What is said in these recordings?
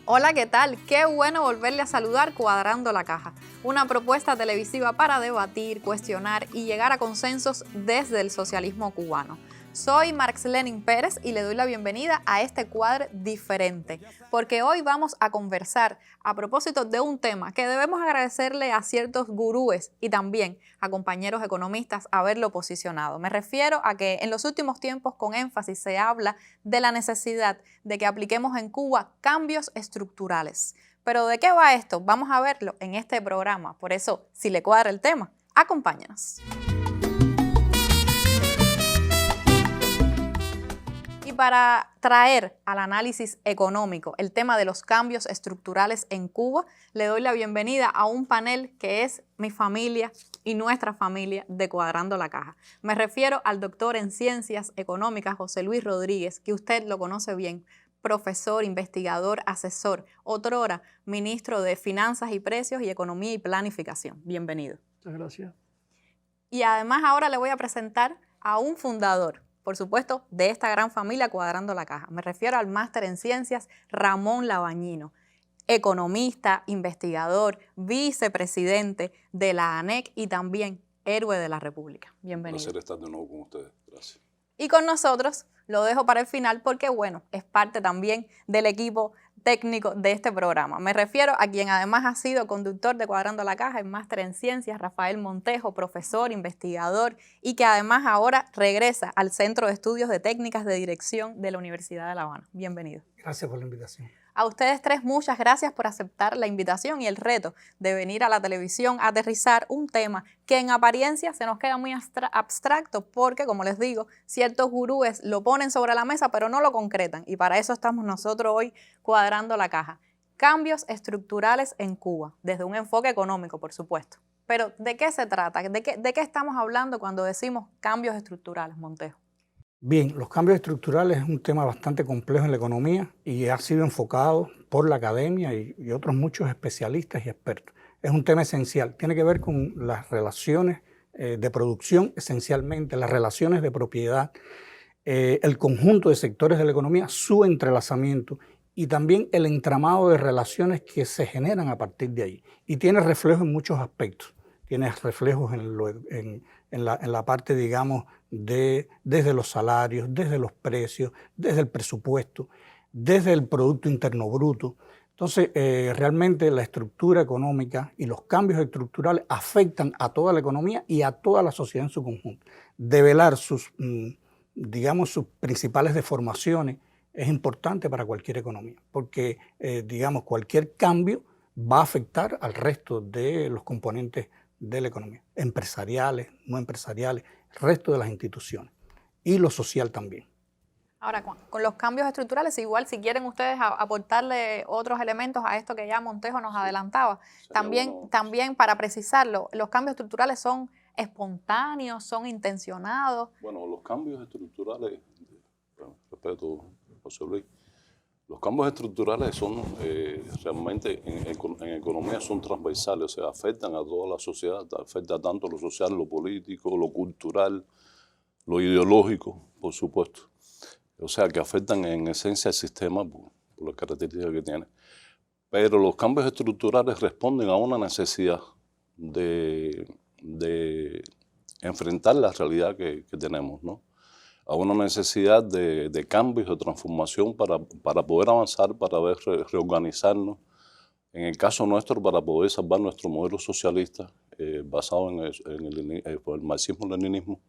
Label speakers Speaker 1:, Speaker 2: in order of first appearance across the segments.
Speaker 1: Hola, ¿qué tal? Qué bueno volverle a saludar Cuadrando la Caja, una propuesta televisiva para debatir, cuestionar y llegar a consensos desde el socialismo cubano. Soy Marxlenin Pérez y le doy la bienvenida a este cuadro diferente, porque hoy vamos a conversar a propósito de un tema que debemos agradecerle a ciertos gurúes y también a compañeros economistas haberlo posicionado. Me refiero a que en los últimos tiempos con énfasis se habla de la necesidad de que apliquemos en Cuba cambios estructurales. Pero ¿de qué va esto? Vamos a verlo en este programa. Por eso, si le cuadra el tema, acompáñanos. Y para traer al análisis económico el tema de los cambios estructurales en Cuba, le doy la bienvenida a un panel que es mi familia y nuestra familia de Cuadrando la Caja. Me refiero al doctor en Ciencias Económicas José Luis Rodríguez, que usted lo conoce bien, profesor, investigador, asesor, otrora ministro de Finanzas y Precios y Economía y Planificación. Bienvenido.
Speaker 2: Muchas gracias.
Speaker 1: Y además ahora le voy a presentar a un fundador, por supuesto, de esta gran familia Cuadrando la Caja. Me refiero al máster en Ciencias Ramón Labañino, economista, investigador, vicepresidente de la ANEC y también héroe de la República. Bienvenido.
Speaker 3: Un placer estar de nuevo con ustedes. Gracias.
Speaker 1: Y con nosotros, lo dejo para el final porque, bueno, es parte también del equipo técnico de este programa. Me refiero a quien además ha sido conductor de Cuadrando la Caja, el máster en Ciencias, Rafael Montejo, profesor, investigador y que además ahora regresa al Centro de Estudios de Técnicas de Dirección de la Universidad de La Habana. Bienvenido.
Speaker 2: Gracias por la invitación.
Speaker 1: A ustedes tres, muchas gracias por aceptar la invitación y el reto de venir a la televisión a aterrizar un tema que en apariencia se nos queda muy abstracto porque, como les digo, ciertos gurúes lo ponen sobre la mesa pero no lo concretan y para eso estamos nosotros hoy Cuadrando la Caja. Cambios estructurales en Cuba, desde un enfoque económico, por supuesto. Pero, ¿de qué se trata? ¿De qué estamos hablando cuando decimos cambios estructurales, Montejo?
Speaker 2: Bien, los cambios estructurales es un tema bastante complejo en la economía y ha sido enfocado por la academia y otros muchos especialistas y expertos. Es un tema esencial, tiene que ver con las relaciones de producción esencialmente, las relaciones de propiedad, el conjunto de sectores de la economía, su entrelazamiento y también el entramado de relaciones que se generan a partir de ahí. Y tiene reflejo en muchos aspectos, tiene reflejos en la parte, digamos, desde los salarios, desde los precios, desde el presupuesto, desde el Producto Interno Bruto. Entonces, realmente la estructura económica y los cambios estructurales afectan a toda la economía y a toda la sociedad en su conjunto. Develar sus, digamos, sus principales deformaciones es importante para cualquier economía, porque, digamos, cualquier cambio va a afectar al resto de los componentes de la economía, empresariales, no empresariales, el resto de las instituciones y lo social también.
Speaker 1: Ahora, con los cambios estructurales, igual si quieren ustedes aportarle otros elementos a esto que ya Montejo nos adelantaba, también para precisarlo, los cambios estructurales son espontáneos, son intencionados.
Speaker 3: Bueno, los cambios estructurales, respeto, José Luis, los cambios estructurales son realmente en economía son transversales, o sea, afectan a toda la sociedad, afecta tanto lo social, lo político, lo cultural, lo ideológico, por supuesto. O sea, que afectan en esencia el sistema por las características que tiene. Pero los cambios estructurales responden a una necesidad de enfrentar la realidad que tenemos, ¿no? A una necesidad de cambios, de transformación para poder avanzar, para reorganizarnos. En el caso nuestro, para poder salvar nuestro modelo socialista basado en el marxismo-leninismo.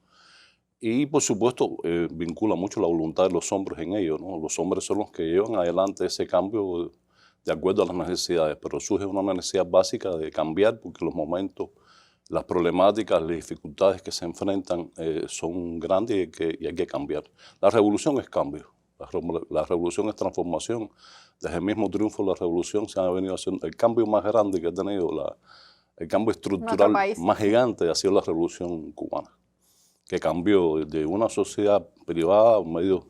Speaker 3: Y, por supuesto, vincula mucho la voluntad de los hombres en ello, ¿no? Los hombres son los que llevan adelante ese cambio de acuerdo a las necesidades, pero surge una necesidad básica de cambiar porque los momentos, las problemáticas, las dificultades que se enfrentan son grandes y hay que cambiar. La revolución es cambio, la revolución es transformación. Desde el mismo triunfo de la revolución se ha venido haciendo el cambio más grande que ha tenido, el cambio estructural más gigante ha sido la revolución cubana, que cambió de una sociedad privada, un medio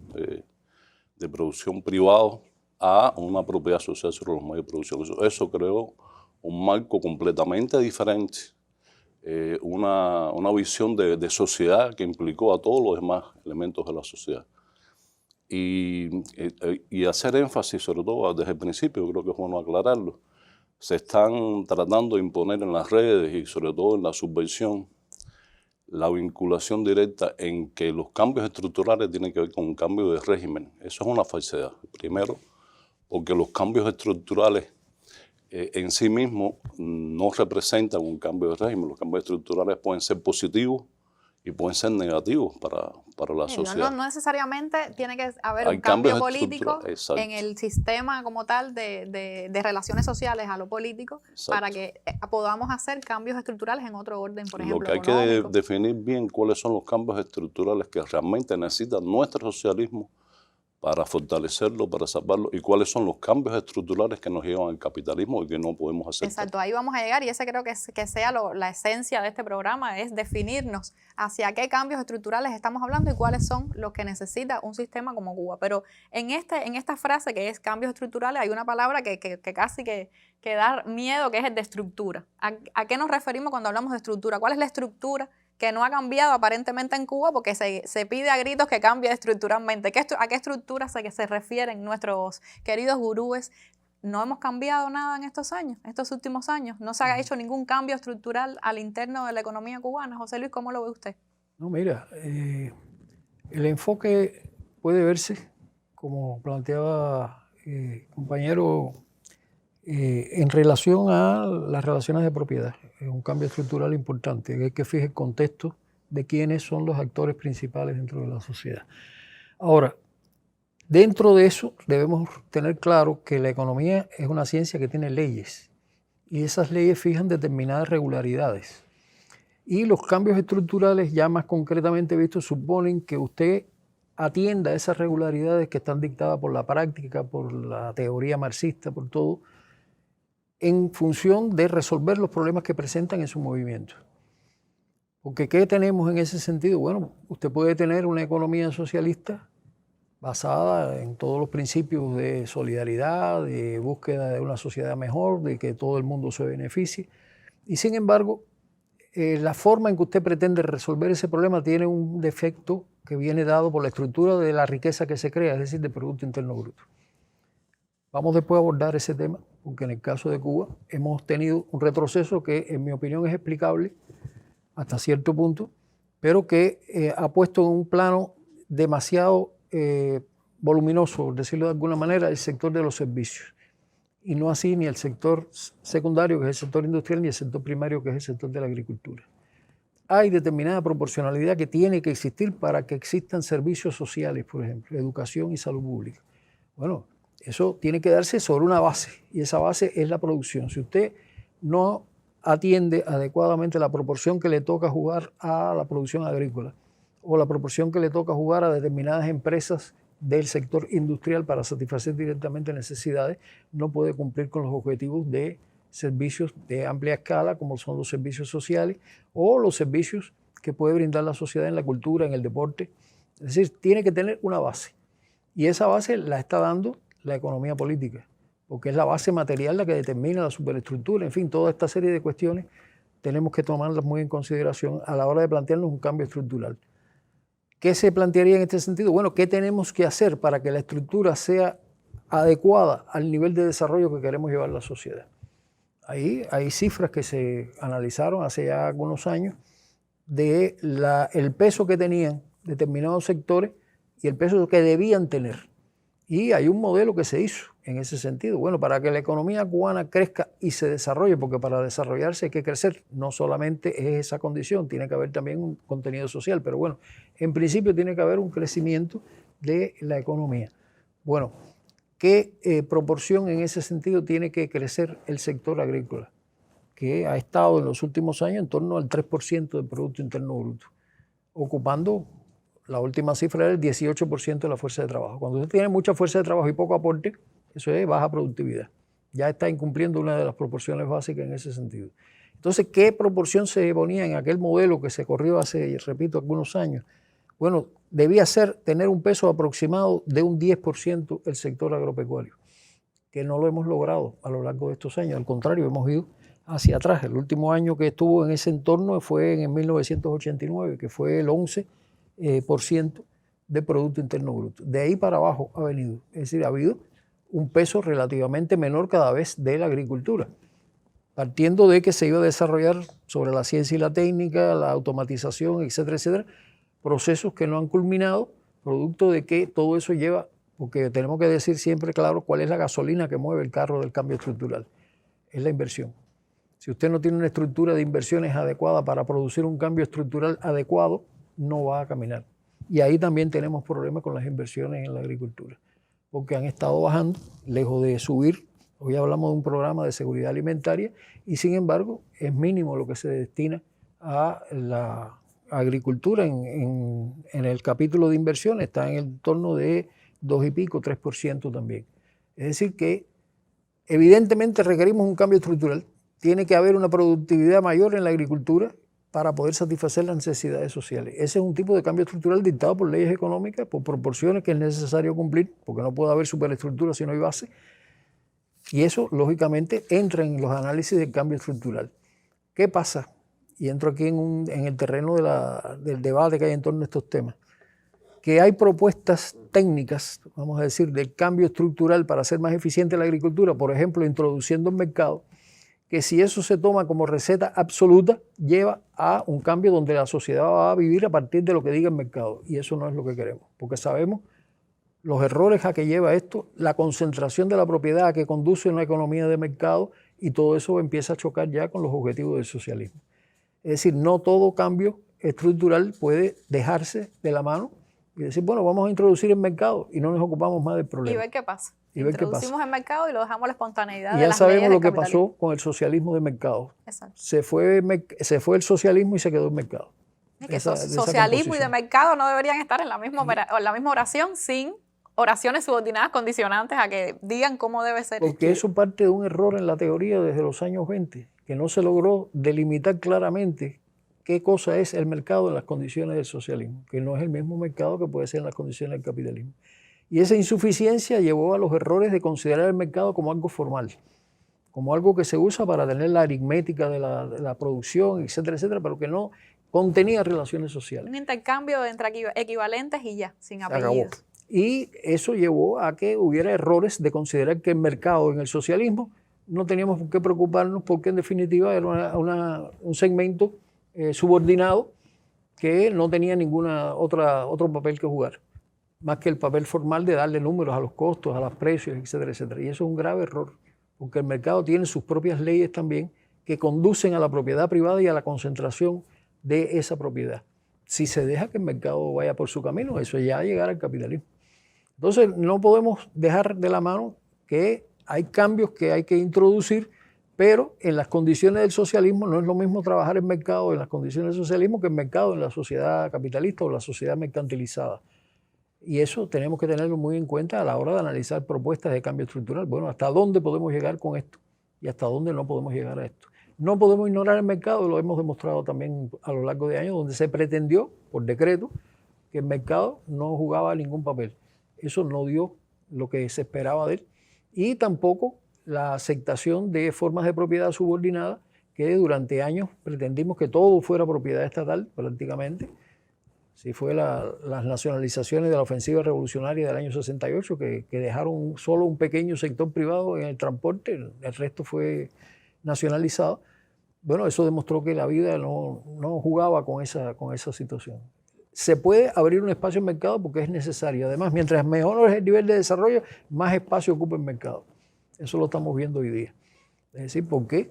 Speaker 3: de producción privado, a una propiedad social sobre los medios de producción. Eso creó un marco completamente diferente, una visión de sociedad que implicó a todos los demás elementos de la sociedad. y hacer énfasis, sobre todo desde el principio, creo que es bueno aclararlo. Se están tratando de imponer en las redes y sobre todo en la subversión la vinculación directa en que los cambios estructurales tienen que ver con un cambio de régimen. Eso es una falsedad. Primero, porque los cambios estructurales en sí mismos no representan un cambio de régimen. Los cambios estructurales pueden ser positivos y pueden ser negativos para la sociedad.
Speaker 1: No necesariamente tiene que haber
Speaker 3: Hay
Speaker 1: un cambio
Speaker 3: cambios
Speaker 1: político
Speaker 3: exacto.
Speaker 1: en el sistema como tal de relaciones sociales a lo político,
Speaker 3: Exacto.
Speaker 1: para que podamos hacer cambios estructurales en otro orden, por ejemplo,
Speaker 3: Lo que hay
Speaker 1: económico.
Speaker 3: que definir bien cuáles son los cambios estructurales que realmente necesita nuestro socialismo para fortalecerlo, para salvarlo, y cuáles son los cambios estructurales que nos llevan al capitalismo y que no podemos aceptar.
Speaker 1: Exacto, ahí vamos a llegar, y ese creo que sea la esencia de este programa, es definirnos hacia qué cambios estructurales estamos hablando y cuáles son los que necesita un sistema como Cuba. Pero en esta frase que es cambios estructurales hay una palabra que casi que da miedo, que es el de estructura. ¿A qué nos referimos cuando hablamos de estructura? ¿Cuál es la estructura que no ha cambiado aparentemente en Cuba, porque se pide a gritos que cambie estructuralmente? ¿A qué estructura se refieren nuestros queridos gurúes? No hemos cambiado nada en estos últimos años. No se ha hecho ningún cambio estructural al interno de la economía cubana. José Luis, ¿cómo lo ve usted?
Speaker 4: No, mira, el enfoque puede verse, como planteaba el compañero, en relación a las relaciones de propiedad. Es un cambio estructural importante. Hay que fijar el contexto de quiénes son los actores principales dentro de la sociedad. Ahora, dentro de eso debemos tener claro que la economía es una ciencia que tiene leyes, y esas leyes fijan determinadas regularidades. Y los cambios estructurales, ya más concretamente vistos, suponen que usted atienda a esas regularidades que están dictadas por la práctica, por la teoría marxista, por todo, en función de resolver los problemas que presentan en su movimiento. Porque ¿qué tenemos en ese sentido? Bueno, usted puede tener una economía socialista basada en todos los principios de solidaridad, de búsqueda de una sociedad mejor, de que todo el mundo se beneficie. Y sin embargo, la forma en que usted pretende resolver ese problema tiene un defecto que viene dado por la estructura de la riqueza que se crea, es decir, del Producto Interno Bruto. Vamos después a abordar ese tema, porque en el caso de Cuba hemos tenido un retroceso que en mi opinión es explicable hasta cierto punto, pero que ha puesto en un plano demasiado voluminoso, por decirlo de alguna manera, el sector de los servicios. Y no así ni el sector secundario, que es el sector industrial, ni el sector primario, que es el sector de la agricultura. Hay determinada proporcionalidad que tiene que existir para que existan servicios sociales, por ejemplo, educación y salud pública. Bueno, eso tiene que darse sobre una base, y esa base es la producción. Si usted no atiende adecuadamente la proporción que le toca jugar a la producción agrícola, o la proporción que le toca jugar a determinadas empresas del sector industrial para satisfacer directamente necesidades, no puede cumplir con los objetivos de servicios de amplia escala, como son los servicios sociales o los servicios que puede brindar la sociedad en la cultura, en el deporte. Es decir, tiene que tener una base, y esa base la está dando la economía política, porque es la base material la que determina la superestructura. En fin, toda esta serie de cuestiones tenemos que tomarlas muy en consideración a la hora de plantearnos un cambio estructural. ¿Qué se plantearía en este sentido? Bueno, ¿qué tenemos que hacer para que la estructura sea adecuada al nivel de desarrollo que queremos llevar a la sociedad? Ahí hay cifras que se analizaron hace ya algunos años de el peso que tenían determinados sectores y el peso que debían tener. Y hay un modelo que se hizo en ese sentido. Bueno, para que la economía cubana crezca y se desarrolle, porque para desarrollarse hay que crecer, no solamente es esa condición, tiene que haber también un contenido social, pero bueno, en principio tiene que haber un crecimiento de la economía. Bueno, ¿qué proporción en ese sentido tiene que crecer el sector agrícola? Que ha estado en los últimos años en torno al 3% del Producto Interno Bruto, ocupando, la última cifra era el 18% de la fuerza de trabajo. Cuando usted tiene mucha fuerza de trabajo y poco aporte, eso es baja productividad. Ya está incumpliendo una de las proporciones básicas en ese sentido. Entonces, ¿qué proporción se ponía en aquel modelo que se corrió hace, repito, algunos años? Bueno, debía tener un peso aproximado de un 10% el sector agropecuario, que no lo hemos logrado a lo largo de estos años. Al contrario, hemos ido hacia atrás. El último año que estuvo en ese entorno fue en 1989, que fue el 11%, de Producto Interno Bruto. De ahí para abajo ha venido. Es decir, ha habido un peso relativamente menor cada vez de la agricultura, partiendo de que se iba a desarrollar sobre la ciencia y la técnica, la automatización, etcétera, etcétera, procesos que no han culminado, producto de que todo eso lleva, porque tenemos que decir siempre claro cuál es la gasolina que mueve el carro del cambio estructural, es la inversión. Si usted no tiene una estructura de inversiones adecuada para producir un cambio estructural adecuado, no va a caminar. Y ahí también tenemos problemas con las inversiones en la agricultura, porque han estado bajando, lejos de subir. Hoy hablamos de un programa de seguridad alimentaria y sin embargo es mínimo lo que se destina a la agricultura en el capítulo de inversión, está en el torno de 2 y pico, 3% también. Es decir que evidentemente requerimos un cambio estructural. Tiene que haber una productividad mayor en la agricultura para poder satisfacer las necesidades sociales. Ese es un tipo de cambio estructural dictado por leyes económicas, por proporciones que es necesario cumplir, porque no puede haber superestructura si no hay base. Y eso, lógicamente, entra en los análisis del cambio estructural. ¿Qué pasa? Y entro aquí en el terreno del debate que hay en torno a estos temas. Que hay propuestas técnicas, vamos a decir, del cambio estructural para hacer más eficiente la agricultura, por ejemplo, introduciendo el mercado, que si eso se toma como receta absoluta, lleva a un cambio donde la sociedad va a vivir a partir de lo que diga el mercado. Y eso no es lo que queremos, porque sabemos los errores a que lleva esto, la concentración de la propiedad a que conduce una economía de mercado, y todo eso empieza a chocar ya con los objetivos del socialismo. Es decir, no todo cambio estructural puede dejarse de la mano y decir, bueno, vamos a introducir el mercado y no nos ocupamos más del problema.
Speaker 1: Y ver qué pasa. Introducimos el mercado y lo dejamos a la espontaneidad
Speaker 4: y
Speaker 1: de
Speaker 4: ya
Speaker 1: las
Speaker 4: sabemos
Speaker 1: leyes
Speaker 4: lo
Speaker 1: del
Speaker 4: que
Speaker 1: capitalismo.
Speaker 4: pasó con el socialismo de mercado.
Speaker 1: Exacto.
Speaker 4: Se fue el socialismo y se quedó el mercado.
Speaker 1: Es que socialismo y de mercado no deberían estar en la misma oración sin oraciones subordinadas condicionantes a que digan cómo debe ser.
Speaker 4: Porque eso parte de un error en la teoría desde los años 20, que no se logró delimitar claramente qué cosa es el mercado en las condiciones del socialismo, que no es el mismo mercado que puede ser en las condiciones del capitalismo. Y esa insuficiencia llevó a los errores de considerar el mercado como algo formal, como algo que se usa para tener la aritmética de la producción, etcétera, etcétera, pero que no contenía relaciones sociales.
Speaker 1: Un intercambio entre equivalentes y ya, sin apellidos.
Speaker 4: Y eso llevó a que hubiera errores de considerar que el mercado en el socialismo no teníamos por qué preocuparnos porque en definitiva era un segmento subordinado que no tenía otro papel que jugar, más que el papel formal de darle números a los costos, a los precios, etcétera, etcétera. Y eso es un grave error, porque el mercado tiene sus propias leyes también que conducen a la propiedad privada y a la concentración de esa propiedad. Si se deja que el mercado vaya por su camino, eso ya llegará al capitalismo. Entonces no podemos dejar de la mano que hay cambios que hay que introducir, pero en las condiciones del socialismo no es lo mismo trabajar en mercado en las condiciones del socialismo que en mercado en la sociedad capitalista o la sociedad mercantilizada. Y eso tenemos que tenerlo muy en cuenta a la hora de analizar propuestas de cambio estructural. Bueno, ¿hasta dónde podemos llegar con esto? Y hasta dónde no podemos llegar a esto. No podemos ignorar el mercado, lo hemos demostrado también a lo largo de años, donde se pretendió, por decreto, que el mercado no jugaba ningún papel. Eso no dio lo que se esperaba de él. Y tampoco la aceptación de formas de propiedad subordinada, que durante años pretendimos que todo fuera propiedad estatal, prácticamente. Así fue las nacionalizaciones de la ofensiva revolucionaria del año 68, que dejaron solo un pequeño sector privado en el transporte, el resto fue nacionalizado. Bueno, eso demostró que la vida no jugaba con esa situación. Se puede abrir un espacio en mercado porque es necesario. Además, mientras mejor es el nivel de desarrollo, más espacio ocupa el mercado. Eso lo estamos viendo hoy día. Es decir, ¿por qué?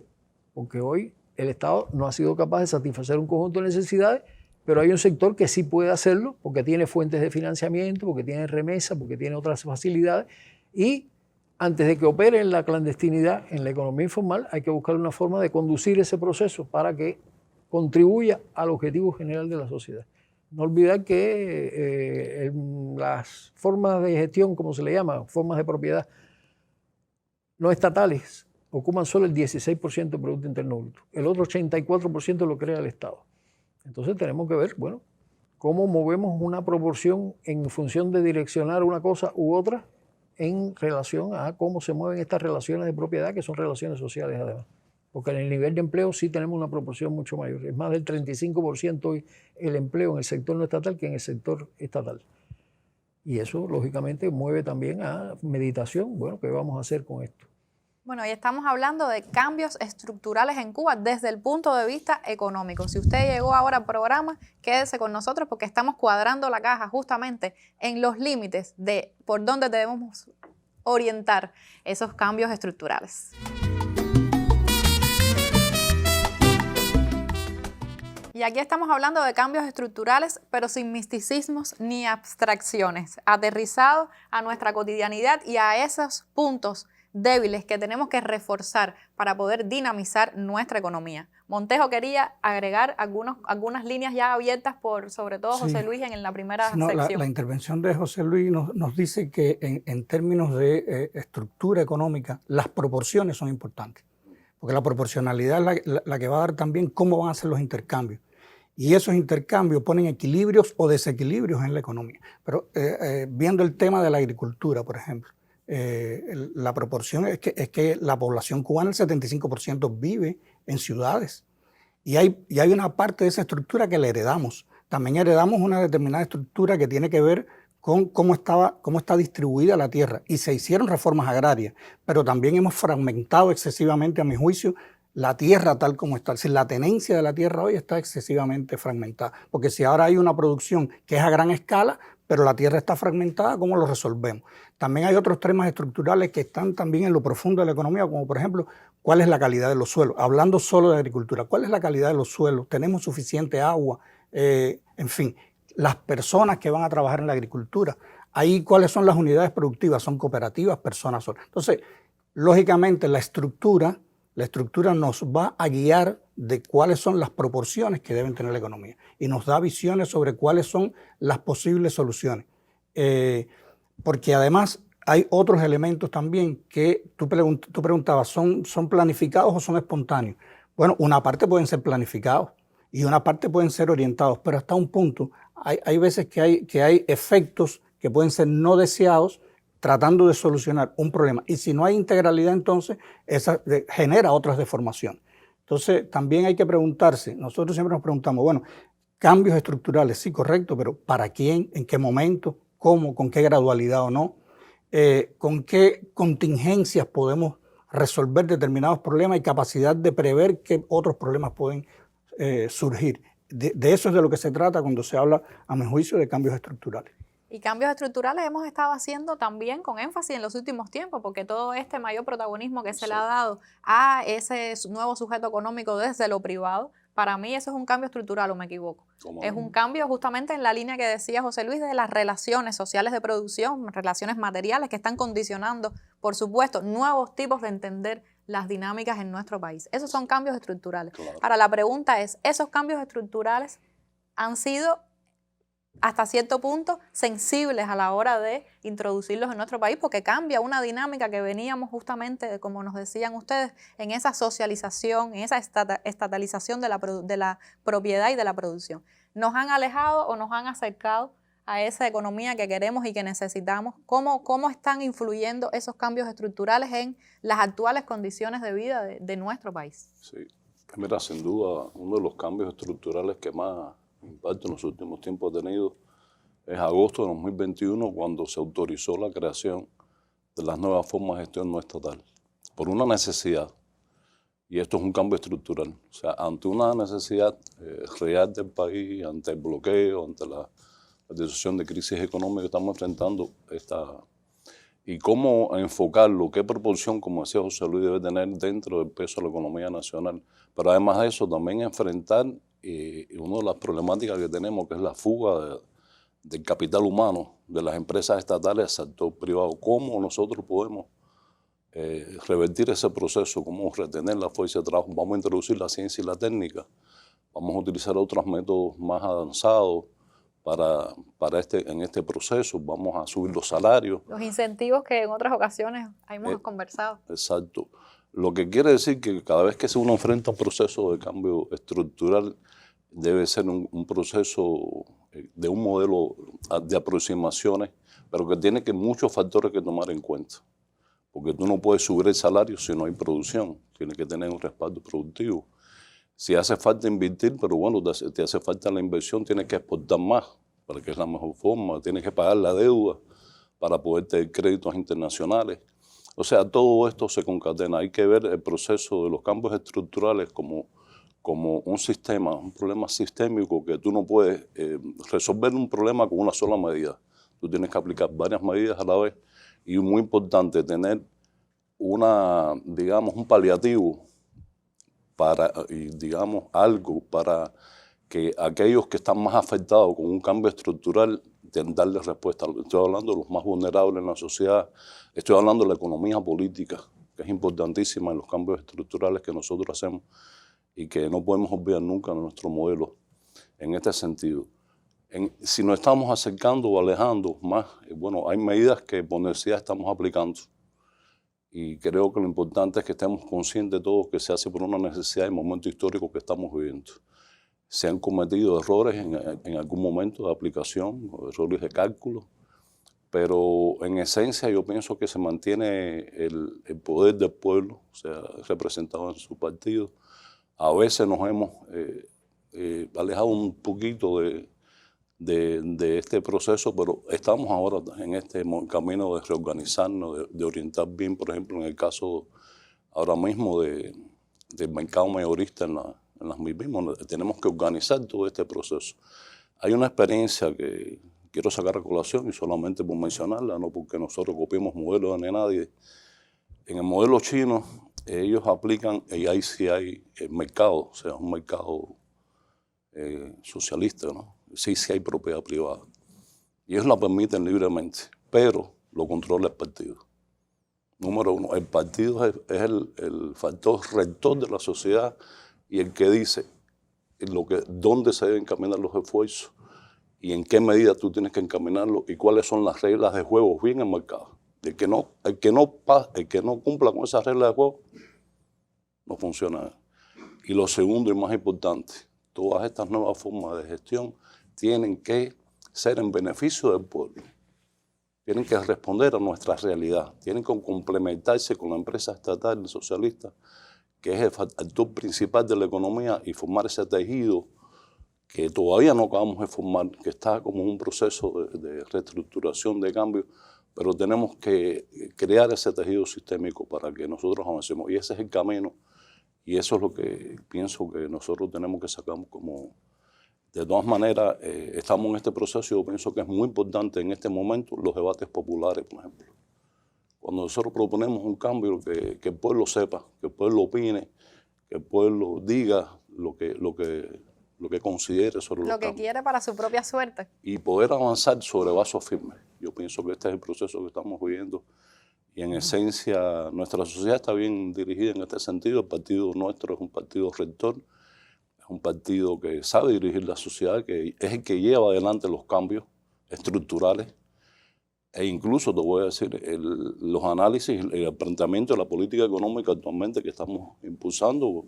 Speaker 4: Porque hoy el Estado no ha sido capaz de satisfacer un conjunto de necesidades, pero hay un sector que sí puede hacerlo porque tiene fuentes de financiamiento, porque tiene remesas, porque tiene otras facilidades. Y antes de que opere en la clandestinidad, en la economía informal, hay que buscar una forma de conducir ese proceso para que contribuya al objetivo general de la sociedad. No olvidar que las formas de gestión, como se le llama, formas de propiedad no estatales, ocupan solo el 16% del Producto Interno Bruto. El otro 84% lo crea el Estado. Entonces tenemos que ver, bueno, cómo movemos una proporción en función de direccionar una cosa u otra en relación a cómo se mueven estas relaciones de propiedad, que son relaciones sociales además. Porque en el nivel de empleo sí tenemos una proporción mucho mayor. Es más del 35% hoy el empleo en el sector no estatal que en el sector estatal. Y eso, lógicamente, mueve también a meditación. Bueno, ¿qué vamos a hacer con esto?
Speaker 1: Bueno, y estamos hablando de cambios estructurales en Cuba desde el punto de vista económico. Si usted llegó ahora al programa, quédese con nosotros porque estamos cuadrando la caja justamente en los límites de por dónde debemos orientar esos cambios estructurales. Y aquí estamos hablando de cambios estructurales, pero sin misticismos ni abstracciones, aterrizados a nuestra cotidianidad y a esos puntos débiles que tenemos que reforzar para poder dinamizar nuestra economía. Montejo quería agregar algunas líneas ya abiertas por, sobre todo, José Luis, en la primera sección.
Speaker 2: La intervención de José Luis nos dice que en términos de estructura económica, las proporciones son importantes, porque la proporcionalidad es la que va a dar también cómo van a ser los intercambios. Y esos intercambios ponen equilibrios o desequilibrios en la economía. Pero viendo el tema de la agricultura, por ejemplo, la proporción es que la población cubana, el 75% vive en ciudades. Y hay una parte de esa estructura que la heredamos. También heredamos una determinada estructura que tiene que ver con cómo está distribuida la tierra. Y se hicieron reformas agrarias, pero también hemos fragmentado excesivamente, a mi juicio, la tierra tal como está. Es decir, la tenencia de la tierra hoy está excesivamente fragmentada. Porque si ahora hay una producción que es a gran escala, pero la tierra está fragmentada, ¿cómo lo resolvemos? También hay otros temas estructurales que están también en lo profundo de la economía, como por ejemplo, ¿cuál es la calidad de los suelos? Hablando solo de agricultura, ¿cuál es la calidad de los suelos? ¿Tenemos suficiente agua? En fin, las personas que van a trabajar en la agricultura. Ahí, ¿cuáles son las unidades productivas? Son cooperativas, personas solas. Entonces, lógicamente, la estructura nos va a guiar de cuáles son las proporciones que deben tener la economía y nos da visiones sobre cuáles son las posibles soluciones. Porque además hay otros elementos también que tú preguntabas, ¿son planificados o son espontáneos? Bueno, una parte pueden ser planificados y una parte pueden ser orientados, pero hasta un punto hay veces que hay efectos que pueden ser no deseados tratando de solucionar un problema. Y si no hay integralidad, entonces esa genera otras deformaciones. Entonces, también hay que preguntarse, nosotros siempre nos preguntamos, bueno, cambios estructurales, sí, correcto, pero ¿para quién? ¿En qué momento? ¿Cómo? ¿Con qué gradualidad o no? ¿Con qué contingencias podemos resolver determinados problemas y capacidad de prever qué otros problemas pueden surgir? De eso es de lo que se trata cuando se habla, a mi juicio, de cambios estructurales.
Speaker 1: Y cambios estructurales hemos estado haciendo también con énfasis en los últimos tiempos, porque todo este mayor protagonismo que se le ha dado a ese nuevo sujeto económico desde lo privado, para mí eso es un cambio estructural, ¿o me equivoco? Es un cambio justamente en la línea que decía José Luis de las relaciones sociales de producción, relaciones materiales que están condicionando, por supuesto, nuevos tipos de entender las dinámicas en nuestro país. Esos son cambios estructurales.
Speaker 3: Claro.
Speaker 1: Ahora, la pregunta es, ¿esos cambios estructurales han sido hasta cierto punto sensibles a la hora de introducirlos en nuestro país? Porque cambia una dinámica que veníamos justamente, como nos decían ustedes, en esa socialización, en esa estatalización de la propiedad y de la producción. ¿Nos han alejado o nos han acercado a esa economía que queremos y que necesitamos? ¿Cómo están influyendo esos cambios estructurales en las actuales condiciones de vida de nuestro país?
Speaker 3: Sí, mira, sin duda, uno de los cambios estructurales que más impacto en los últimos tiempos ha tenido es agosto de 2021, cuando se autorizó la creación de las nuevas formas de gestión no estatal, por una necesidad. Y esto es un cambio estructural. O sea, ante una necesidad real del país, ante el bloqueo, ante la situación de crisis económica que estamos enfrentando, y cómo enfocarlo, qué proporción, como decía José Luis, debe tener dentro del peso de la economía nacional. Pero además de eso, también enfrentar una de las problemáticas que tenemos, que es la fuga del capital humano de las empresas estatales al sector privado. ¿Cómo nosotros podemos revertir ese proceso? ¿Cómo retener la fuerza de trabajo? Vamos a introducir la ciencia y la técnica. Vamos a utilizar otros métodos más avanzados en este proceso. Vamos a subir los salarios.
Speaker 1: Los incentivos que en otras ocasiones hemos conversado.
Speaker 3: Exacto. Lo que quiere decir que cada vez que uno enfrenta un proceso de cambio estructural, debe ser un proceso de un modelo de aproximaciones, pero que tiene muchos factores que tomar en cuenta. Porque tú no puedes subir el salario si no hay producción. Tienes que tener un respaldo productivo. Si hace falta invertir, pero bueno, te hace falta la inversión, tienes que exportar más para que es la mejor forma, tienes que pagar la deuda para poder tener créditos internacionales. O sea, todo esto se concatena. Hay que ver el proceso de los cambios estructurales como un sistema, un problema sistémico que tú no puedes resolver un problema con una sola medida. Tú tienes que aplicar varias medidas a la vez y muy importante tener un paliativo algo para que aquellos que están más afectados con un cambio estructural, darles respuesta. Estoy hablando de los más vulnerables en la sociedad, estoy hablando de la economía política, que es importantísima en los cambios estructurales que nosotros hacemos y que no podemos olvidar nunca en nuestro modelo en este sentido. Si nos estamos acercando o alejando más, bueno, hay medidas que por necesidad estamos aplicando. Y creo que lo importante es que estemos conscientes todos que se hace por una necesidad en el momento histórico que estamos viviendo. Se han cometido errores en algún momento de aplicación, errores de cálculo, pero en esencia yo pienso que se mantiene el poder del pueblo, o sea, representado en su partido. A veces nos hemos alejado un poquito de este proceso, pero estamos ahora en este camino de reorganizarnos, de orientar bien, por ejemplo, en el caso ahora mismo del mercado mayorista en las MIPYMES, tenemos que organizar todo este proceso. Hay una experiencia que quiero sacar a colación y solamente por mencionarla, no porque nosotros copiemos modelos de nadie. En el modelo chino, ellos aplican, y ahí sí hay mercado, o sea, un mercado socialista, ¿no? Sí hay propiedad privada. Y ellos la permiten libremente, pero lo controla el partido. Número uno, el partido es el factor rector de la sociedad y el que dice dónde se deben encaminar los esfuerzos y en qué medida tú tienes que encaminarlo y cuáles son las reglas de juego bien enmarcadas. El que no cumpla con esas reglas de juego no funciona. Y lo segundo y más importante, todas estas nuevas formas de gestión tienen que ser en beneficio del pueblo. Tienen que responder a nuestra realidad. Tienen que complementarse con la empresa estatal socialista, que es el factor principal de la economía, y formar ese tejido que todavía no acabamos de formar, que está como en un proceso de reestructuración, de cambio, pero tenemos que crear ese tejido sistémico para que nosotros avancemos. Y ese es el camino, y eso es lo que pienso que nosotros tenemos que sacar como... De todas maneras, estamos en este proceso y yo pienso que es muy importante en este momento los debates populares, por ejemplo. Cuando nosotros proponemos un cambio, que el pueblo sepa, que el pueblo opine, que el pueblo diga lo que considere sobre
Speaker 1: lo que quiere para su propia suerte.
Speaker 3: Y poder avanzar sobre vasos firmes. Yo pienso que este es el proceso que estamos viviendo y en esencia nuestra sociedad está bien dirigida en este sentido. El partido nuestro es un partido rector, es un partido que sabe dirigir la sociedad, que es el que lleva adelante los cambios estructurales e incluso, te voy a decir, los análisis, el planteamiento de la política económica actualmente que estamos impulsando,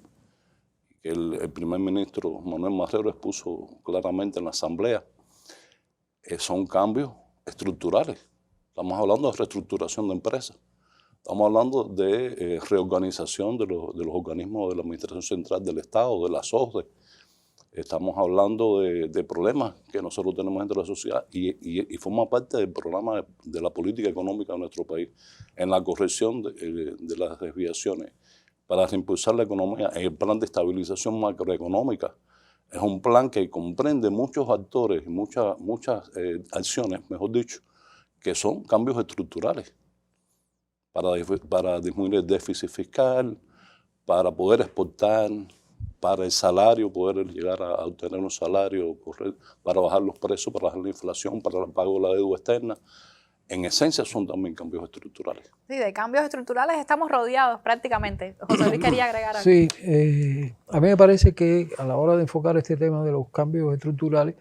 Speaker 3: que el primer ministro Manuel Marrero expuso claramente en la Asamblea, son cambios estructurales. Estamos hablando de reestructuración de empresas. Estamos hablando de reorganización de los organismos de la Administración Central del Estado, de las OSDE. Estamos hablando de problemas que nosotros tenemos entre la sociedad y forma parte del programa de la política económica de nuestro país en la corrección de las desviaciones para reimpulsar la economía. El plan de estabilización macroeconómica es un plan que comprende muchos actores y muchas acciones, mejor dicho, que son cambios estructurales para disminuir el déficit fiscal, para poder exportar, para el salario, poder llegar a obtener un salario correcto, para bajar los precios, para bajar la inflación, para el pago de la deuda externa. En esencia son también cambios estructurales.
Speaker 1: Sí, de cambios estructurales estamos rodeados prácticamente. José Luis quería agregar algo.
Speaker 4: Sí, a mí me parece que a la hora de enfocar este tema de los cambios estructurales,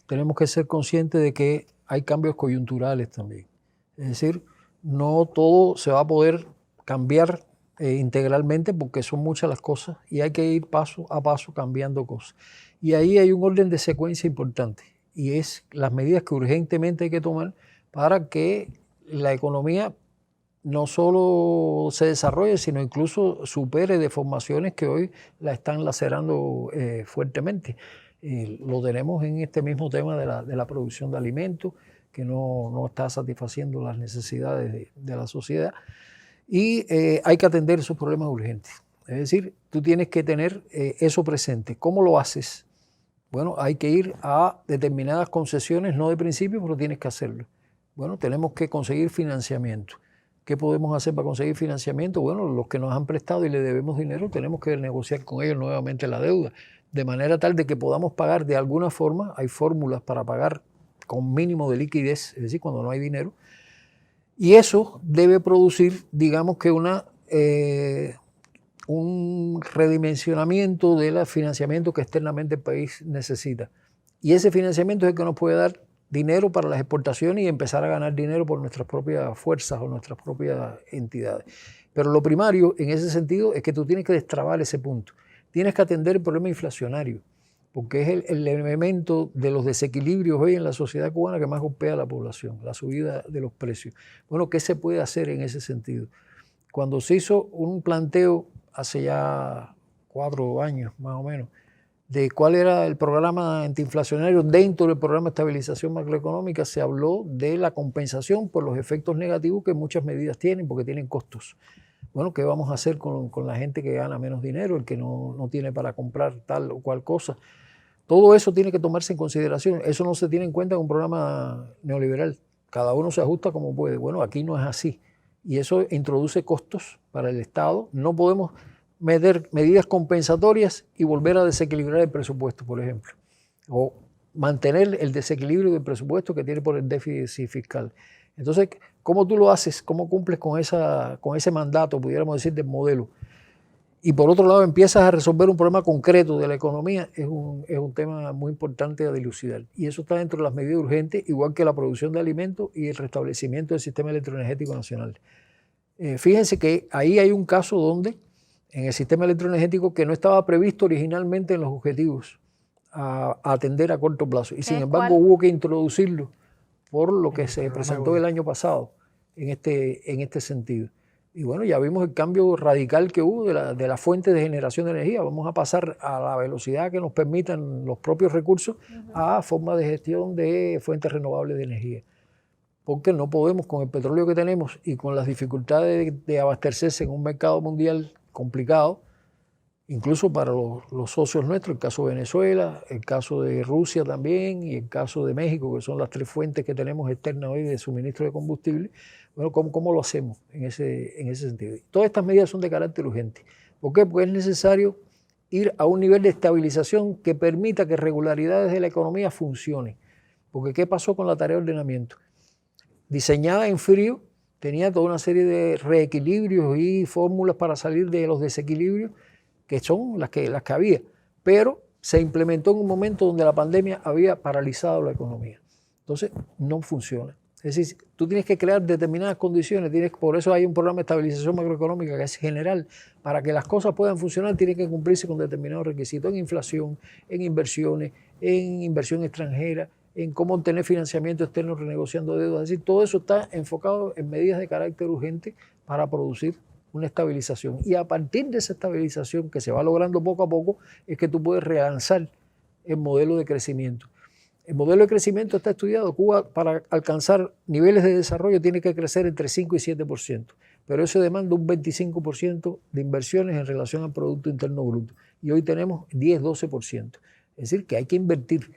Speaker 4: tenemos que ser conscientes de que hay cambios coyunturales también. Es decir, no todo se va a poder cambiar integralmente porque son muchas las cosas y hay que ir paso a paso cambiando cosas. Y ahí hay un orden de secuencia importante y es las medidas que urgentemente hay que tomar para que la economía no solo se desarrolle, sino incluso supere deformaciones que hoy la están lacerando fuertemente. Lo tenemos en este mismo tema de la producción de alimentos, que no está satisfaciendo las necesidades de la sociedad. Y hay que atender esos problemas urgentes. Es decir, tú tienes que tener eso presente. ¿Cómo lo haces? Bueno, hay que ir a determinadas concesiones, no de principio, pero tienes que hacerlo. Bueno, tenemos que conseguir financiamiento. ¿Qué podemos hacer para conseguir financiamiento? Bueno, los que nos han prestado y le debemos dinero, tenemos que negociar con ellos nuevamente la deuda, de manera tal de que podamos pagar de alguna forma. Hay fórmulas para pagar con mínimo de liquidez, es decir, cuando no hay dinero. Y eso debe producir, digamos que un redimensionamiento del financiamiento que externamente el país necesita. Y ese financiamiento es el que nos puede dar dinero para las exportaciones y empezar a ganar dinero por nuestras propias fuerzas o nuestras propias entidades. Pero lo primario en ese sentido es que tú tienes que destrabar ese punto. Tienes que atender el problema inflacionario, porque es el elemento de los desequilibrios hoy en la sociedad cubana que más golpea a la población, la subida de los precios. Bueno, ¿qué se puede hacer en ese sentido? Cuando se hizo un planteo hace ya 4 años más o menos, de cuál era el programa antiinflacionario dentro del programa de estabilización macroeconómica, se habló de la compensación por los efectos negativos que muchas medidas tienen, porque tienen costos. Bueno, ¿qué vamos a hacer con la gente que gana menos dinero, el que no tiene para comprar tal o cual cosa? Todo eso tiene que tomarse en consideración. Eso no se tiene en cuenta en un programa neoliberal. Cada uno se ajusta como puede. Bueno, aquí no es así. Y eso introduce costos para el Estado. No podemos meter medidas compensatorias y volver a desequilibrar el presupuesto, por ejemplo. O mantener el desequilibrio del presupuesto que tiene por el déficit fiscal. Entonces, ¿cómo tú lo haces? ¿Cómo cumples con ese mandato, pudiéramos decir, del modelo? Y por otro lado, empiezas a resolver un problema concreto de la economía, es un tema muy importante a dilucidar. Y eso está dentro de las medidas urgentes, igual que la producción de alimentos y el restablecimiento del sistema electroenergético nacional. Fíjense que ahí hay un caso donde, en el sistema electroenergético, que no estaba previsto originalmente en los objetivos a atender a corto plazo. Y sin embargo hubo que introducirlo por lo que se presentó el año pasado en este sentido. Y bueno, ya vimos el cambio radical que hubo de la fuente de generación de energía. Vamos a pasar a la velocidad que nos permitan los propios recursos a formas de gestión de fuentes renovables de energía. Porque no podemos, con el petróleo que tenemos y con las dificultades de abastecerse en un mercado mundial complicado, incluso para los socios nuestros, el caso de Venezuela, el caso de Rusia también y el caso de México, que son las 3 fuentes que tenemos externas hoy de suministro de combustible. Bueno, ¿cómo lo hacemos en ese sentido? Todas estas medidas son de carácter urgente. ¿Por qué? Porque es necesario ir a un nivel de estabilización que permita que regularidades de la economía funcionen. Porque ¿qué pasó con la tarea de ordenamiento? Diseñada en frío, tenía toda una serie de reequilibrios y fórmulas para salir de los desequilibrios, que son las que había, pero se implementó en un momento donde la pandemia había paralizado la economía. Entonces, no funciona. Es decir, tú tienes que crear determinadas condiciones, por eso hay un programa de estabilización macroeconómica que es general. Para que las cosas puedan funcionar, tienen que cumplirse con determinados requisitos en inflación, en inversiones, en inversión extranjera, en cómo obtener financiamiento externo renegociando deudas. Es decir, todo eso está enfocado en medidas de carácter urgente para producir una estabilización. Y a partir de esa estabilización que se va logrando poco a poco, es que tú puedes relanzar el modelo de crecimiento. El modelo de crecimiento está estudiado. Cuba, para alcanzar niveles de desarrollo, tiene que crecer entre 5 y 7%. Pero eso demanda un 25% de inversiones en relación al Producto Interno Bruto. Y hoy tenemos 10-12%. Es decir, que hay que invertir.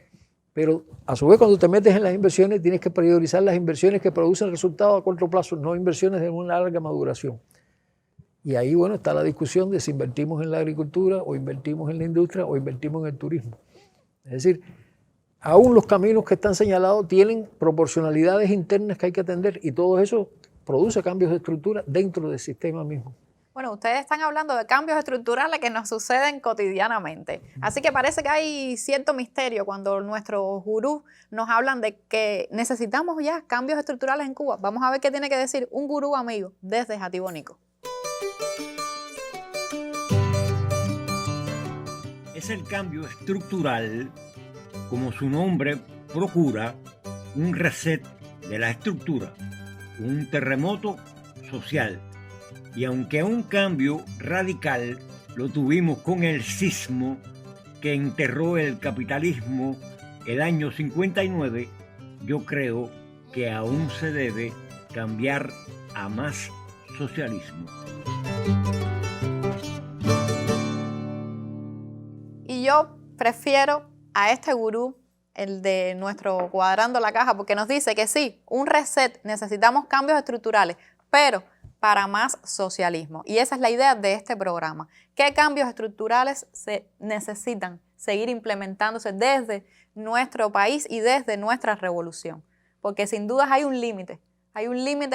Speaker 4: Pero a su vez, cuando te metes en las inversiones, tienes que priorizar las inversiones que producen resultados a corto plazo, no inversiones de una larga maduración. Y ahí, bueno, está la discusión de si invertimos en la agricultura o invertimos en la industria o invertimos en el turismo. Es decir, aún los caminos que están señalados tienen proporcionalidades internas que hay que atender y todo eso produce cambios de estructura dentro del sistema mismo.
Speaker 1: Bueno, ustedes están hablando de cambios estructurales que nos suceden cotidianamente. Así que parece que hay cierto misterio cuando nuestros gurús nos hablan de que necesitamos ya cambios estructurales en Cuba. Vamos a ver qué tiene que decir un gurú amigo desde Jatibonico.
Speaker 5: Es el cambio estructural, como su nombre procura, un reset de la estructura, un terremoto social. Y aunque un cambio radical lo tuvimos con el sismo que enterró el capitalismo el año 59, yo creo que aún se debe cambiar a más socialismo.
Speaker 1: Y yo prefiero a este gurú, el de nuestro Cuadrando la Caja, porque nos dice que sí, un reset, necesitamos cambios estructurales, pero para más socialismo. Y esa es la idea de este programa. ¿Qué cambios estructurales se necesitan seguir implementándose desde nuestro país y desde nuestra revolución? Porque sin dudas hay un límite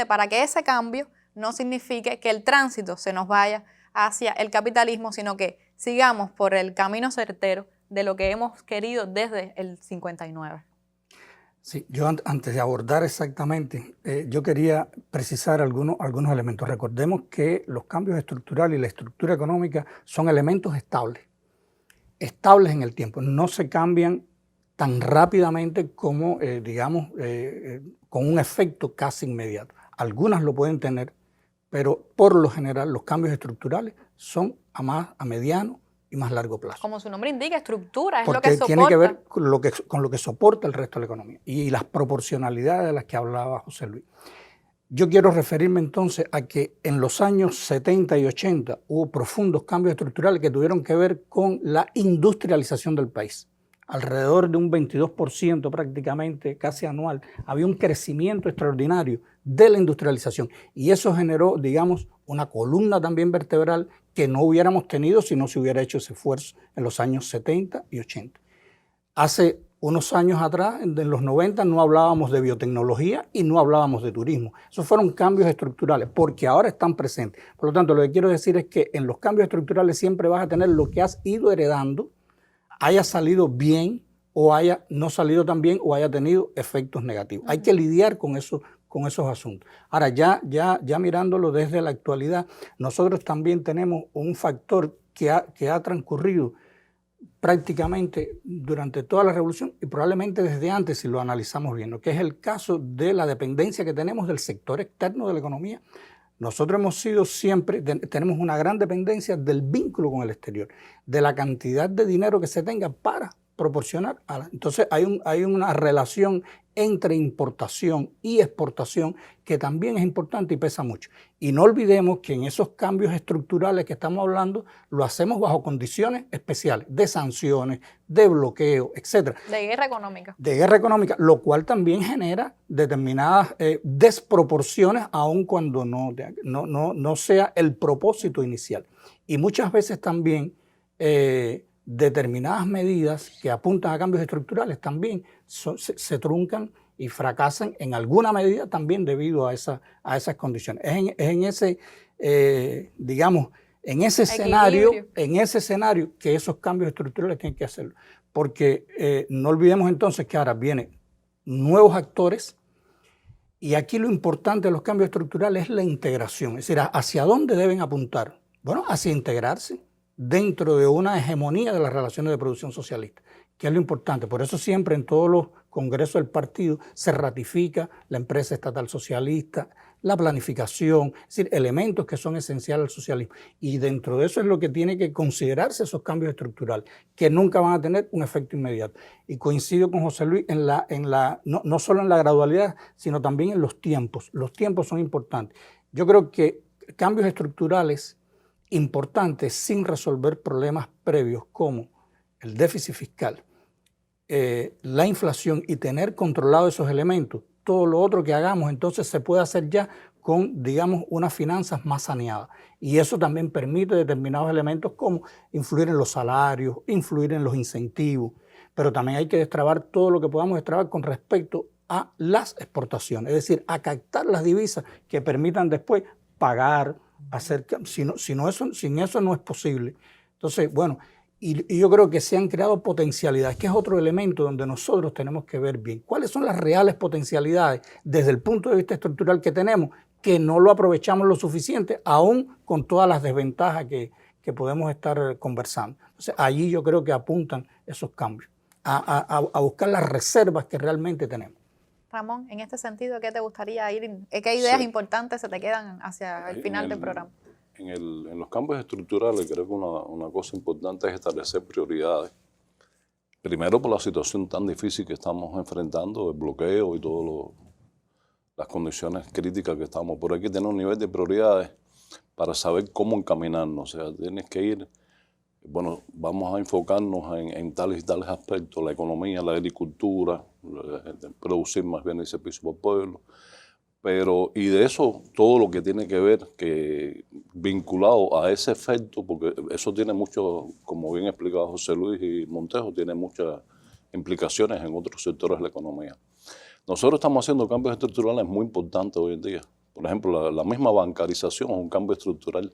Speaker 1: para que ese cambio no signifique que el tránsito se nos vaya hacia el capitalismo, sino que sigamos por el camino certero de lo que hemos querido desde el 59.
Speaker 2: Sí, yo antes de abordar exactamente, yo quería precisar algunos elementos. Recordemos que los cambios estructurales y la estructura económica son elementos estables en el tiempo. No se cambian tan rápidamente como, con un efecto casi inmediato. Algunas lo pueden tener, pero por lo general los cambios estructurales son a mediano y más largo plazo.
Speaker 1: Como su nombre indica, estructura es
Speaker 2: porque
Speaker 1: lo que soporta.
Speaker 2: Tiene que ver con lo que soporta el resto de la economía y las proporcionalidades de las que hablaba José Luis. Yo quiero referirme entonces a que en los años 70 y 80 hubo profundos cambios estructurales que tuvieron que ver con la industrialización del país. Alrededor de un 22% prácticamente, casi anual, había un crecimiento extraordinario de la industrialización y eso generó, digamos, una columna también vertebral que no hubiéramos tenido si no se hubiera hecho ese esfuerzo en los años 70 y 80. Hace unos años atrás, en los 90, no hablábamos de biotecnología y no hablábamos de turismo. Esos fueron cambios estructurales porque ahora están presentes. Por lo tanto, lo que quiero decir es que en los cambios estructurales siempre vas a tener lo que has ido heredando, haya salido bien o haya no salido tan bien o haya tenido efectos negativos. Hay que lidiar con esos asuntos. Ahora, ya mirándolo desde la actualidad, nosotros también tenemos un factor que ha transcurrido prácticamente durante toda la revolución y probablemente desde antes, si lo analizamos bien, ¿no? Que es el caso de la dependencia que tenemos del sector externo de la economía. Nosotros hemos sido siempre, tenemos una gran dependencia del vínculo con el exterior, de la cantidad de dinero que se tenga para proporcionar. Entonces hay una relación entre importación y exportación que también es importante y pesa mucho. Y no olvidemos que en esos cambios estructurales que estamos hablando, lo hacemos bajo condiciones especiales, de sanciones, de bloqueo, etc.
Speaker 1: De guerra económica.
Speaker 2: De guerra económica, lo cual también genera determinadas desproporciones, aun cuando no sea el propósito inicial. Y muchas veces también determinadas medidas que apuntan a cambios estructurales también se truncan y fracasan en alguna medida también debido a esas condiciones. Es en ese escenario que esos cambios estructurales tienen que hacerlo. Porque no olvidemos entonces que ahora vienen nuevos actores y aquí lo importante de los cambios estructurales es la integración. Es decir, ¿hacia dónde deben apuntar? Bueno, hacia integrarse dentro de una hegemonía de las relaciones de producción socialista, que es lo importante. Por eso siempre en todos los congresos del partido se ratifica la empresa estatal socialista, la planificación, es decir, elementos que son esenciales al socialismo. Y dentro de eso es lo que tiene que considerarse esos cambios estructurales, que nunca van a tener un efecto inmediato. Y coincido con José Luis no solo en la gradualidad, sino también en los tiempos. Los tiempos son importantes. Yo creo que cambios estructurales importantes sin resolver problemas previos como el déficit fiscal, la inflación y tener controlado esos elementos, todo lo otro que hagamos entonces se puede hacer ya con, digamos, unas finanzas más saneadas. Y eso también permite determinados elementos como influir en los salarios, influir en los incentivos, pero también hay que destrabar todo lo que podamos destrabar con respecto a las exportaciones, es decir, a captar las divisas que permitan después pagar, sin eso no es posible. Entonces, bueno, y yo creo que se han creado potencialidades, que es otro elemento donde nosotros tenemos que ver bien cuáles son las reales potencialidades desde el punto de vista estructural que tenemos, que no lo aprovechamos lo suficiente, aún con todas las desventajas que podemos estar conversando. Entonces, allí yo creo que apuntan esos cambios, a buscar las reservas que realmente tenemos.
Speaker 1: Ramón, en este sentido, ¿qué te gustaría ir? ¿Qué ideas importantes se te quedan hacia el final del programa?
Speaker 3: En los cambios estructurales creo que una cosa importante es establecer prioridades Primero por la situación tan difícil que estamos enfrentando, el bloqueo y todas las condiciones críticas que estamos. Pero hay que tener un nivel de prioridades para saber cómo encaminarnos. O sea, tienes que ir, bueno, vamos a enfocarnos en tales y tales aspectos, la economía, la agricultura, producir más bienes y servicios para el pueblo. Pero, y de eso, todo lo que tiene que ver, que vinculado a ese efecto, porque eso tiene mucho, como bien explicado José Luis y Montejo, tiene muchas implicaciones en otros sectores de la economía. Nosotros estamos haciendo cambios estructurales muy importantes hoy en día. Por ejemplo, la misma bancarización es un cambio estructural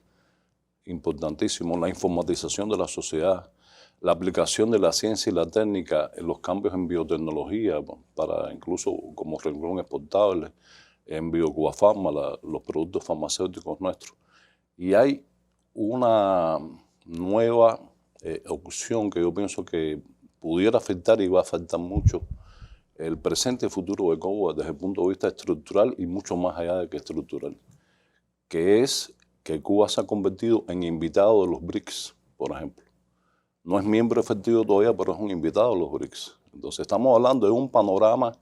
Speaker 3: importantísimo, la informatización de la sociedad, la aplicación de la ciencia y la técnica, los cambios en biotecnología, para incluso como renglón exportable, en Biocuafarma, los productos farmacéuticos nuestros. Y hay una nueva opción que yo pienso que pudiera afectar y va a afectar mucho el presente y futuro de Cuba desde el punto de vista estructural y mucho más allá de que estructural, que es que Cuba se ha convertido en invitado de los BRICS, por ejemplo. No es miembro efectivo todavía, pero es un invitado de los BRICS. Entonces estamos hablando de un panorama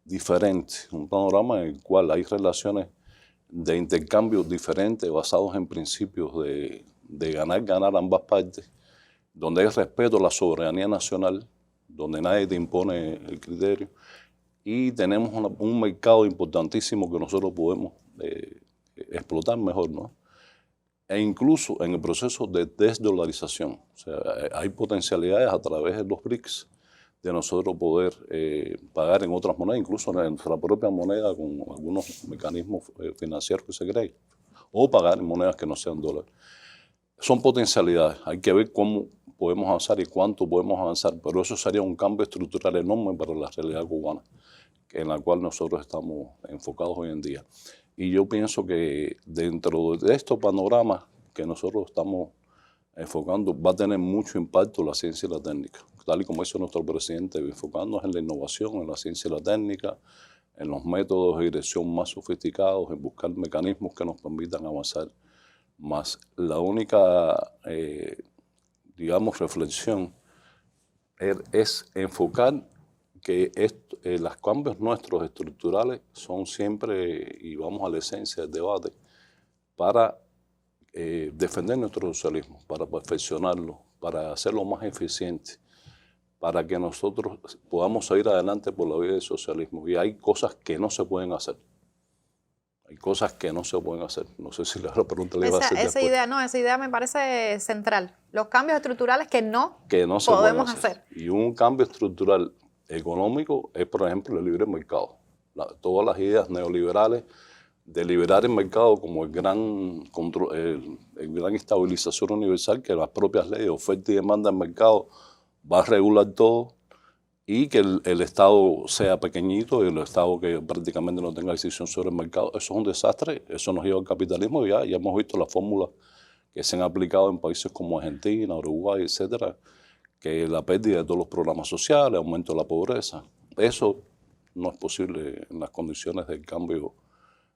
Speaker 3: diferente, un panorama en el cual hay relaciones de intercambio diferentes basados en principios de ganar ambas partes, donde hay respeto a la soberanía nacional, donde nadie te impone el criterio, y tenemos un mercado importantísimo que nosotros podemos explotar mejor, ¿no? E incluso en el proceso de desdolarización, o sea, hay potencialidades a través de los BRICS de nosotros poder pagar en otras monedas, incluso en nuestra propia moneda con algunos mecanismos financieros que se creen, o pagar en monedas que no sean dólares. Son potencialidades, hay que ver cómo podemos avanzar y cuánto podemos avanzar, pero eso sería un cambio estructural enorme para la realidad cubana, en la cual nosotros estamos enfocados hoy en día. Y yo pienso que dentro de estos panoramas que nosotros estamos enfocando, va a tener mucho impacto la ciencia y la técnica, tal y como hizo nuestro presidente, enfocándonos en la innovación, en la ciencia y la técnica, en los métodos de dirección más sofisticados, en buscar mecanismos que nos permitan avanzar más. La única, digamos, reflexión es enfocar que los cambios nuestros estructurales son siempre, y vamos a la esencia del debate, para defender nuestro socialismo, para perfeccionarlo, para hacerlo más eficiente, para que nosotros podamos salir adelante por la vía del socialismo. Y hay cosas que no se pueden hacer. Hay cosas que no se pueden hacer. No sé si la pregunta le iba a hacer
Speaker 1: esa idea me parece central. Los cambios estructurales que no
Speaker 3: se
Speaker 1: podemos hacer.
Speaker 3: Y un cambio estructural económico es, por ejemplo, el libre mercado. Todas las ideas neoliberales de liberar el mercado como el gran estabilizador universal, que las propias leyes de oferta y demanda del mercado va a regular todo, y que el Estado sea pequeñito y el Estado que prácticamente no tenga decisión sobre el mercado. Eso es un desastre, eso nos lleva al capitalismo y ya hemos visto las fórmulas que se han aplicado en países como Argentina, Uruguay, etcétera, que la pérdida de todos los programas sociales, aumento de la pobreza. Eso no es posible en las condiciones del cambio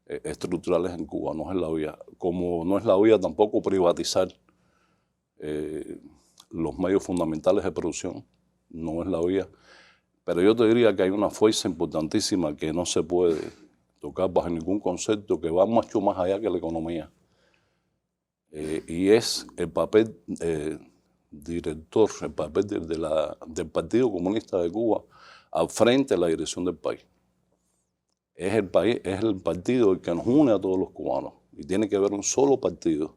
Speaker 3: estructurales en Cuba, no es la vía. Como no es la vía tampoco privatizar los medios fundamentales de producción, no es la vía. Pero yo te diría que hay una fuerza importantísima que no se puede tocar bajo ningún concepto, que va mucho más allá que la economía. Y es el papel director, el papel del Partido Comunista de Cuba al frente de la dirección del país. Es el partido que nos une a todos los cubanos. Y tiene que haber un solo partido,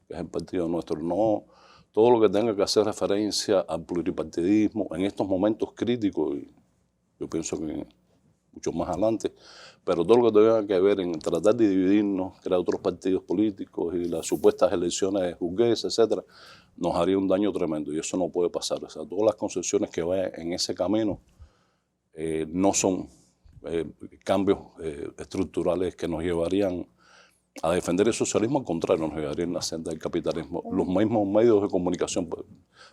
Speaker 3: que es el partido nuestro. No todo lo que tenga que hacer referencia al pluripartidismo en estos momentos críticos, y yo pienso que mucho más adelante, pero todo lo que tenga que ver en tratar de dividirnos, crear otros partidos políticos y las supuestas elecciones burguesas, etcétera, nos haría un daño tremendo y eso no puede pasar. O sea, todas las concepciones que vayan en ese camino no son cambios estructurales que nos llevarían a defender el socialismo, al contrario, nos llevarían en la senda del capitalismo. Los mismos medios de comunicación,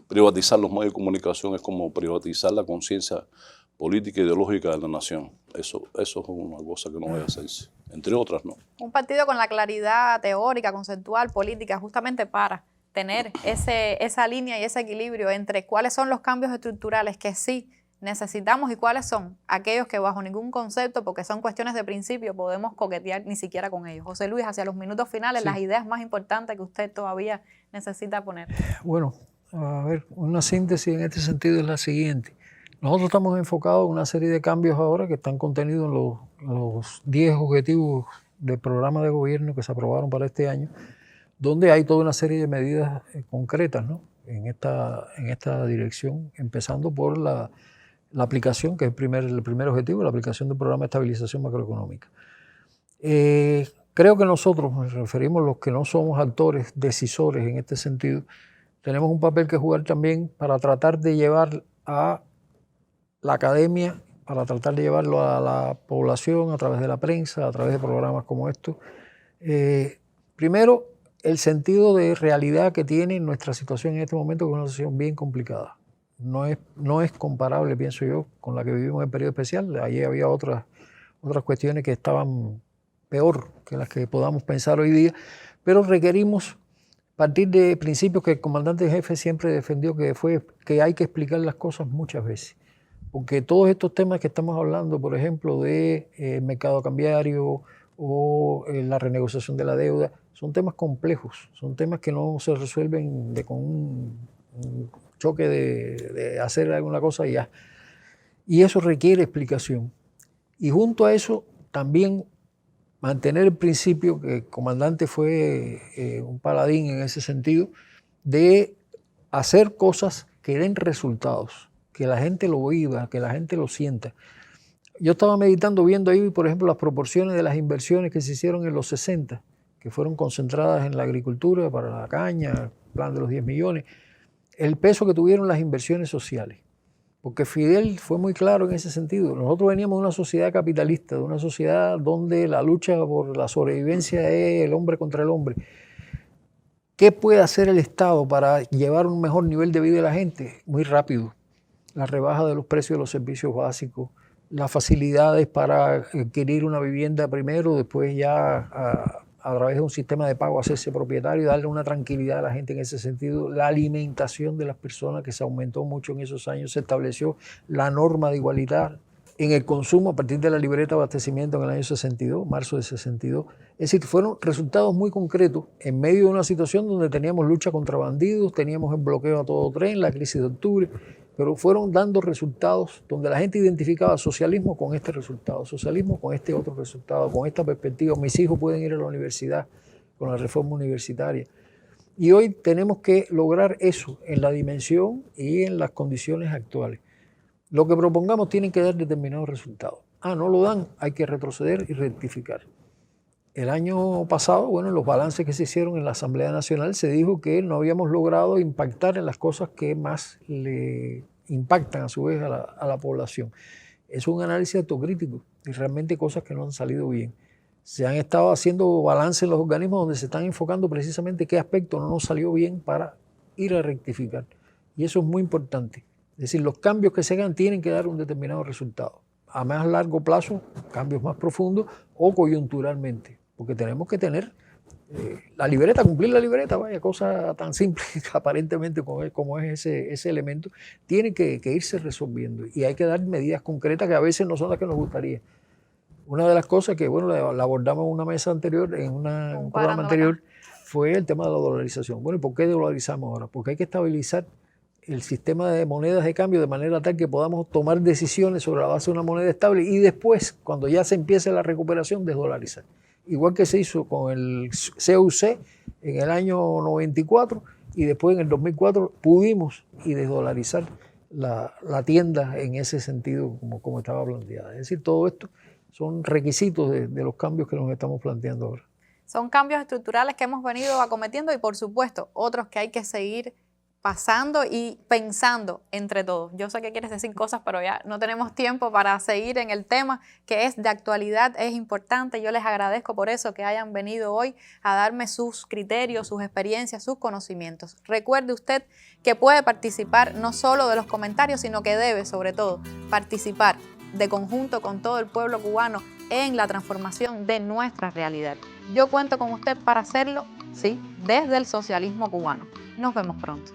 Speaker 3: privatizar los medios de comunicación es como privatizar la conciencia política e ideológica de la nación. Eso es una cosa que no debe hacerse, entre otras, ¿no?
Speaker 1: Un partido con la claridad teórica, conceptual, política, justamente para tener esa línea y ese equilibrio entre cuáles son los cambios estructurales que sí necesitamos y cuáles son aquellos que bajo ningún concepto, porque son cuestiones de principio, podemos coquetear ni siquiera con ellos. José Luis, hacia los minutos finales,
Speaker 4: Sí.
Speaker 1: las ideas más importantes que usted todavía necesita poner.
Speaker 4: Bueno, a ver, una síntesis en este sentido es la siguiente. Nosotros estamos enfocados en una serie de cambios ahora que están contenidos en los 10 objetivos del programa de gobierno que se aprobaron para este año, donde hay toda una serie de medidas concretas, ¿no?, en esta dirección, empezando por la aplicación, que es el primer objetivo, la aplicación del programa de estabilización macroeconómica. Creo que nosotros, nos referimos a los que no somos actores decisores en este sentido, tenemos un papel que jugar también para tratar de llevar a la academia, para tratar de llevarlo a la población a través de la prensa, a través de programas como estos. Primero, el sentido de realidad que tiene nuestra situación en este momento, que es una situación bien complicada. No es comparable, pienso yo, con la que vivimos en el periodo especial. Allí había otras cuestiones que estaban peor que las que podamos pensar hoy día, pero requerimos partir de principios que el comandante en jefe siempre defendió, que hay que explicar las cosas muchas veces. Porque todos estos temas que estamos hablando, por ejemplo, de mercado cambiario o la renegociación de la deuda, son temas complejos, son temas que no se resuelven con un choque de hacer alguna cosa y ya. Y eso requiere explicación. Y junto a eso, también mantener el principio, que el comandante fue un paladín en ese sentido, de hacer cosas que den resultados, que la gente lo viva, que la gente lo sienta. Yo estaba meditando, viendo ahí, por ejemplo, las proporciones de las inversiones que se hicieron en los 60, que fueron concentradas en la agricultura, para la caña, el plan de los 10 millones, el peso que tuvieron las inversiones sociales. Porque Fidel fue muy claro en ese sentido. Nosotros veníamos de una sociedad capitalista, de una sociedad donde la lucha por la sobrevivencia es el hombre contra el hombre. ¿Qué puede hacer el Estado para llevar un mejor nivel de vida de la gente? Muy rápido. La rebaja de los precios de los servicios básicos, las facilidades para adquirir una vivienda primero, después ya a través de un sistema de pago hacerse propietario y darle una tranquilidad a la gente en ese sentido. La alimentación de las personas, que se aumentó mucho en esos años, se estableció la norma de igualdad en el consumo a partir de la libreta de abastecimiento en el año 62, marzo de 62. Es decir, fueron resultados muy concretos en medio de una situación donde teníamos lucha contra bandidos, teníamos el bloqueo a todo tren, la crisis de octubre, pero fueron dando resultados donde la gente identificaba socialismo con este resultado, socialismo con este otro resultado, con esta perspectiva. Mis hijos pueden ir a la universidad con la reforma universitaria. Y hoy tenemos que lograr eso en la dimensión y en las condiciones actuales. Lo que propongamos tiene que dar determinados resultados. No lo dan, hay que retroceder y rectificar. El año pasado, bueno, en los balances que se hicieron en la Asamblea Nacional, se dijo que no habíamos logrado impactar en las cosas que más le impactan a su vez a la población. Es un análisis autocrítico y realmente cosas que no han salido bien. Se han estado haciendo balances en los organismos donde se están enfocando precisamente qué aspecto no nos salió bien para ir a rectificar. Y eso es muy importante. Es decir, los cambios que se hagan tienen que dar un determinado resultado. A más largo plazo, cambios más profundos o coyunturalmente. Porque tenemos que tener la libreta, cumplir la libreta, vaya, cosa tan simple aparentemente como es ese elemento, tiene que irse resolviendo. Y hay que dar medidas concretas que a veces no son las que nos gustaría. Una de las cosas que, bueno, la abordamos en una mesa anterior, en un programa anterior, fue el tema de la dolarización. Bueno, ¿y por qué dolarizamos ahora? Porque hay que estabilizar el sistema de monedas de cambio de manera tal que podamos tomar decisiones sobre la base de una moneda estable y después, cuando ya se empiece la recuperación, desdolarizar. Igual que se hizo con el CUC en el año 94 y después en el 2004 pudimos desdolarizar la tienda en ese sentido como estaba planteada. Es decir, todo esto son requisitos de los cambios que nos estamos planteando ahora.
Speaker 1: Son cambios estructurales que hemos venido acometiendo y, por supuesto, otros que hay que seguir pasando y pensando entre todos. Yo sé que quieres decir cosas, pero ya no tenemos tiempo para seguir en el tema que es de actualidad, es importante. Yo les agradezco por eso que hayan venido hoy a darme sus criterios, sus experiencias, sus conocimientos. Recuerde usted que puede participar no solo de los comentarios, sino que debe, sobre todo, participar de conjunto con todo el pueblo cubano en la transformación de nuestra realidad. Yo cuento con usted para hacerlo, sí, desde el socialismo cubano. Nos vemos pronto.